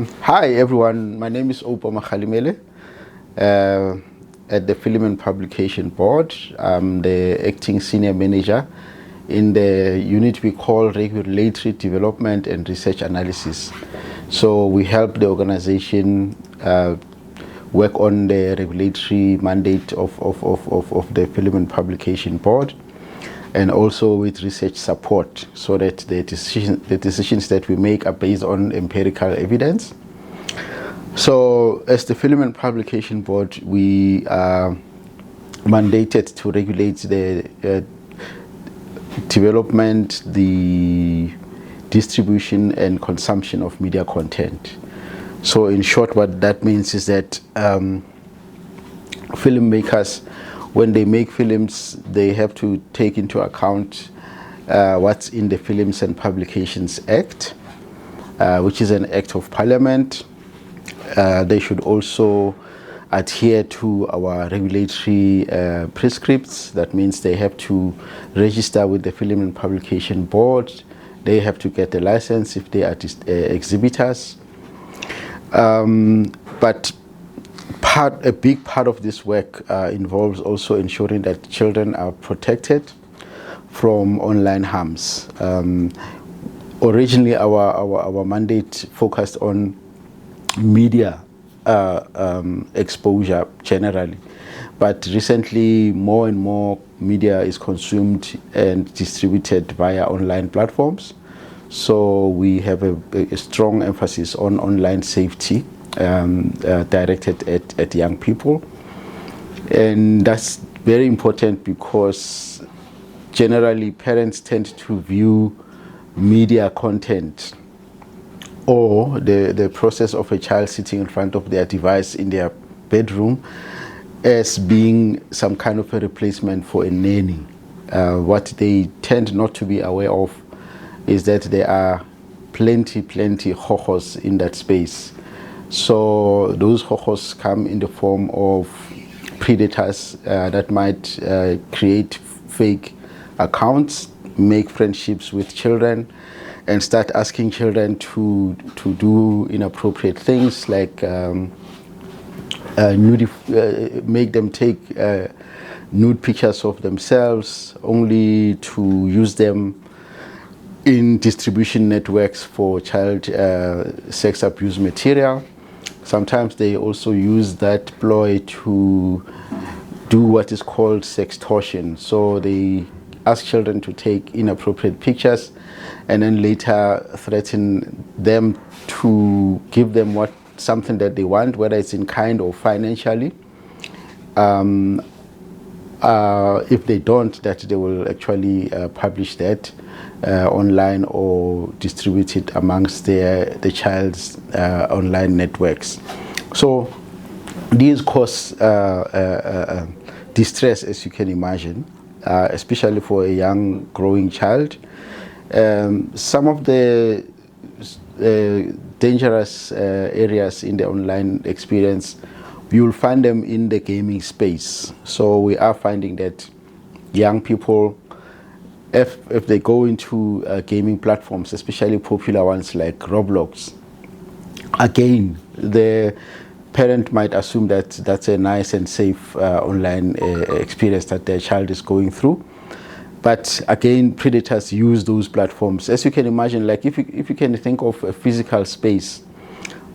Hi everyone, my name is Opa Makhalimele at the Film and Publication Board. I'm the acting senior manager in the unit we call Regulatory Development and Research Analysis. So we help the organization work on the regulatory mandate of the Film and Publication Board, and also with research support, so that the decisions that we make are based on empirical evidence. So as the Film and Publication Board, we are mandated to regulate the development, the distribution and consumption of media content. So in short, what that means is that filmmakers, when they make films, they have to take into account what's in the Films and Publications Act, which is an act of parliament. They should also adhere to our regulatory prescripts. That means they have to register with the Film and Publication Board. They have to get a license if they are exhibitors. But a big part of this work involves also ensuring that children are protected from online harms. Originally, our mandate focused on media exposure generally, but recently more and more media is consumed and distributed via online platforms. So we have a strong emphasis on online safety directed at young people, and that's very important because generally parents tend to view media content or the process of a child sitting in front of their device in their bedroom as being some kind of a replacement for a nanny. What they tend not to be aware of is that there are plenty hojos in that space. So those hojos come in the form of predators that might create fake accounts, make friendships with children, and start asking children to do inappropriate things like make them take nude pictures of themselves, only to use them in distribution networks for child sex abuse material. Sometimes they also use that ploy to do what is called sextortion. So they ask children to take inappropriate pictures and then later threaten them to give them something that they want, whether it's in kind or financially. If they don't, that they will actually publish that online or distribute it amongst the child's online networks. So these cause distress, as you can imagine, especially for a young growing child. Some of the dangerous areas in the online experience, you will find them in the gaming space. So we are finding that young people, if they go into gaming platforms, especially popular ones like Roblox, again, the parent might assume that that's a nice and safe online experience that their child is going through. But again, predators use those platforms. As you can imagine, like if you can think of a physical space,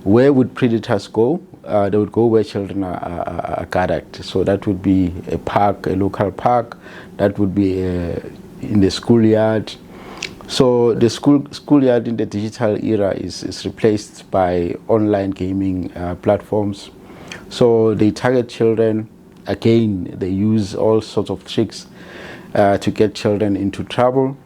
where would predators go? They would go where children are gathered. So that would be a park, a local park. That would be in the schoolyard. So the schoolyard in the digital era is replaced by online gaming platforms. So they target children. Again, they use all sorts of tricks to get children into trouble.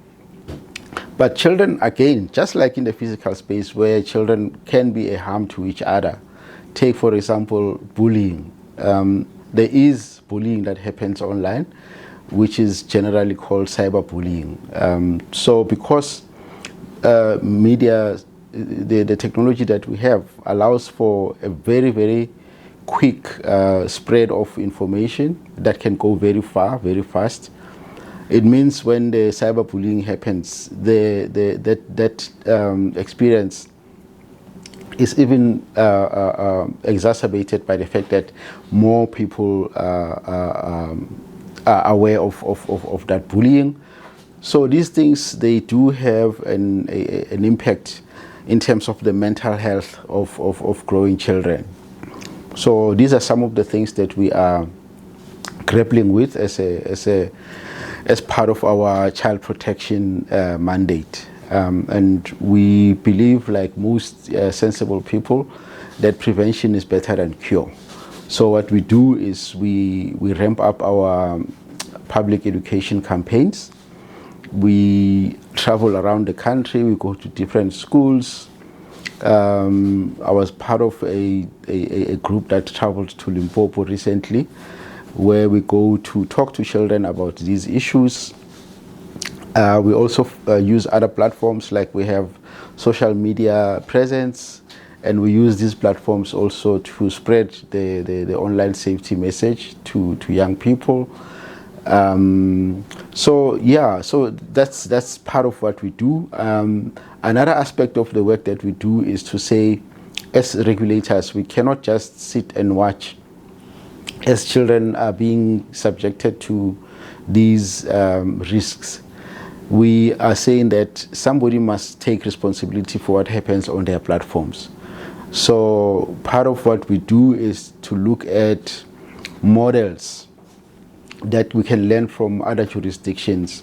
But children, again, just like in the physical space where children can be a harm to each other. Take, for example, bullying. There is bullying that happens online, which is generally called cyberbullying. So because media, the technology that we have allows for a very quick spread of information that can go very far, very fast. It means when the cyberbullying happens, that experience is even exacerbated by the fact that more people are aware of that bullying. So these things, they do have an impact in terms of the mental health of growing children. So these are some of the things that we are grappling with as part of our child protection mandate. And we believe, like most sensible people, that prevention is better than cure. So what we do is we ramp up our public education campaigns. We travel around the country. We go to different schools. I was part of a group that traveled to Limpopo recently, where we go to talk to children about these issues. We also use other platforms, like we have social media presence, and we use these platforms also to spread the online safety message to young people. So that's part of what we do. Another aspect of the work that we do is to say, as regulators, we cannot just sit and watch as children are being subjected to these risks. We are saying that somebody must take responsibility for what happens on their platforms. So part of what we do is to look at models that we can learn from other jurisdictions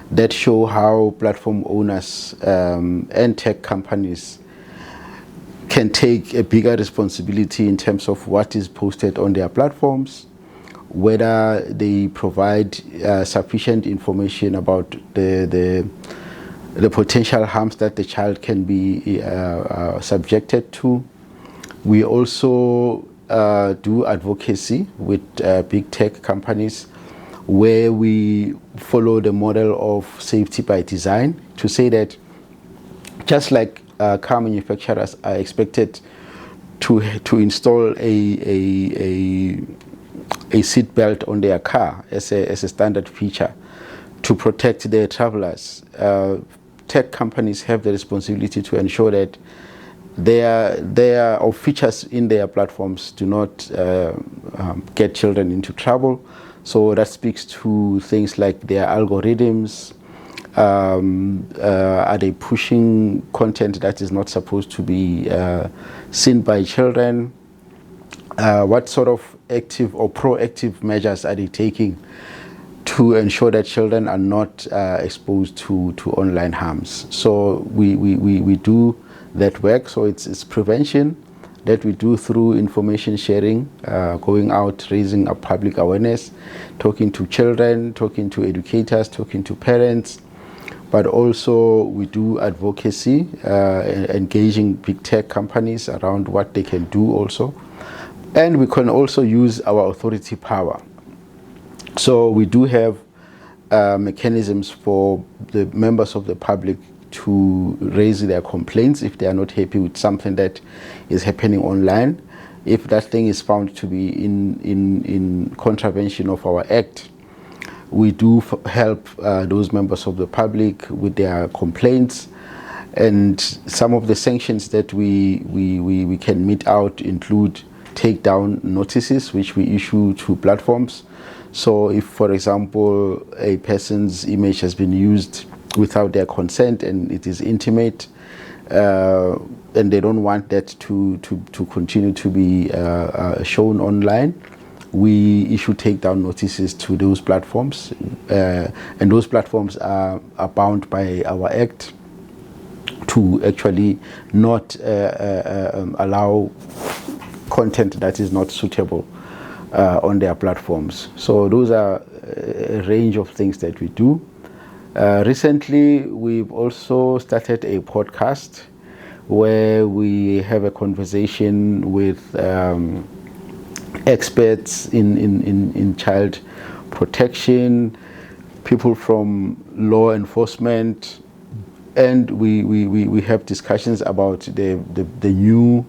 that show how platform owners and tech companies can take a bigger responsibility in terms of what is posted on their platforms, whether they provide sufficient information about the potential harms that the child can be subjected to. We also do advocacy with big tech companies, where we follow the model of safety by design, to say that just like car manufacturers are expected to install a seat belt on their car as a standard feature to protect their travelers, tech companies have the responsibility to ensure that their features in their platforms do not get children into trouble. So that speaks to things like their algorithms. Are they pushing content that is not supposed to be seen by children? What sort of active or proactive measures are they taking to ensure that children are not exposed to online harms? So we do that work. So it's prevention that we do through information sharing, going out, raising a public awareness, talking to children, talking to educators, talking to parents. But also we do advocacy, engaging big tech companies around what they can do also. And we can also use our authority power. So we do have mechanisms for the members of the public to raise their complaints if they are not happy with something that is happening online. If that thing is found to be in contravention of our act, we do help those members of the public with their complaints. And some of the sanctions that we can mete out include takedown notices, which we issue to platforms. So if, for example, a person's image has been used without their consent and it is intimate, and they don't want that to continue to be shown online, we issue takedown notices to those platforms, and those platforms are bound by our act to actually not allow content that is not suitable on their platforms. So those are a range of things that we do. Recently, we've also started a podcast where we have a conversation with experts in child protection, people from law enforcement, and we have discussions about the new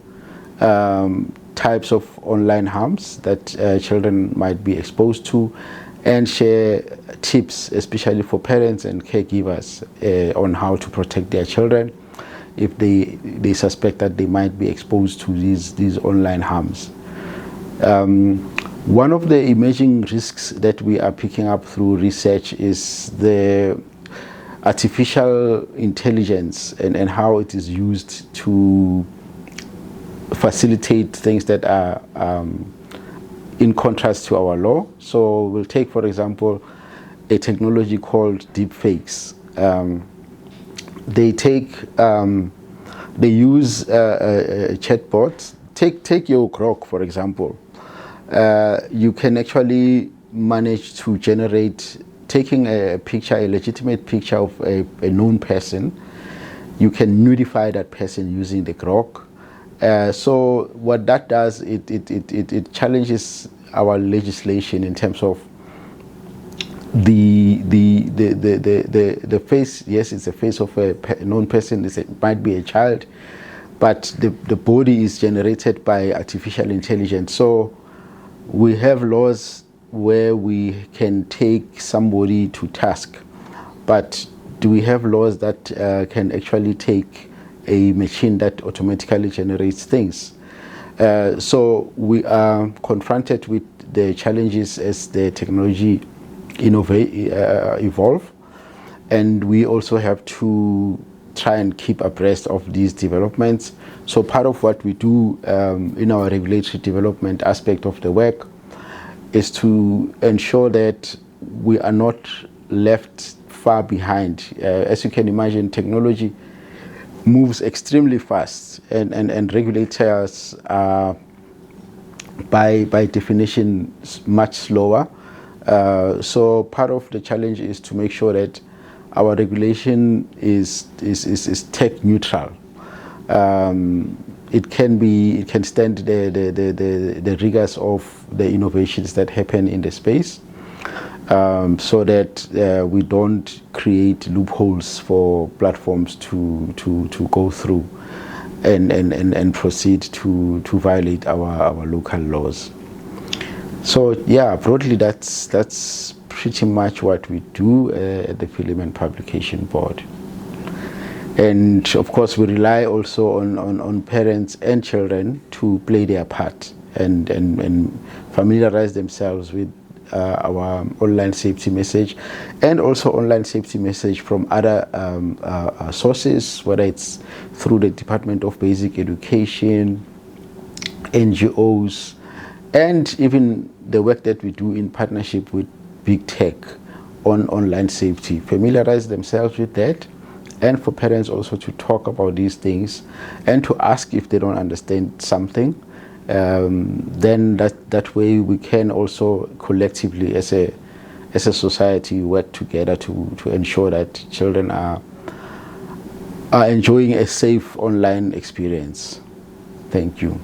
types of online harms that children might be exposed to, and share tips, especially for parents and caregivers, on how to protect their children. if they suspect that they might be exposed to these online harms. One of the emerging risks that we are picking up through research is the artificial intelligence and how it is used to facilitate things that are in contrast to our law. So we'll take, for example, a technology called deepfakes. They use a chatbot. Take your Grok, for example. You can actually manage to generate, taking a picture, a legitimate picture of a known person. You can nudify that person using the Grok. So what that does, it challenges our legislation in terms of the face. Yes, it's the face of a known person. It might be a child, but the body is generated by artificial intelligence. So we have laws where we can take somebody to task, but do we have laws that can actually take a machine that automatically generates things? So we are confronted with the challenges as the technology evolve, and we also have to try and keep abreast of these developments. So part of what we do in our regulatory development aspect of the work is to ensure that we are not left far behind. As you can imagine, technology moves extremely fast, and regulators are by definition much slower. So part of the challenge is to make sure that our regulation is tech neutral. It can stand the rigors of the innovations that happen in the space, so that we don't create loopholes for platforms to go through and proceed to violate our local laws. So yeah, broadly that's pretty much what we do at the Film and Publication Board. And of course we rely also on parents and children to play their part and familiarize themselves with our online safety message, and also online safety message from other sources, whether it's through the Department of Basic Education, NGOs, and even the work that we do in partnership with big tech on online safety. Familiarize themselves with that, and for parents also to talk about these things and to ask if they don't understand something. Then that way we can also collectively as a society work together to ensure that children are enjoying a safe online experience. Thank you.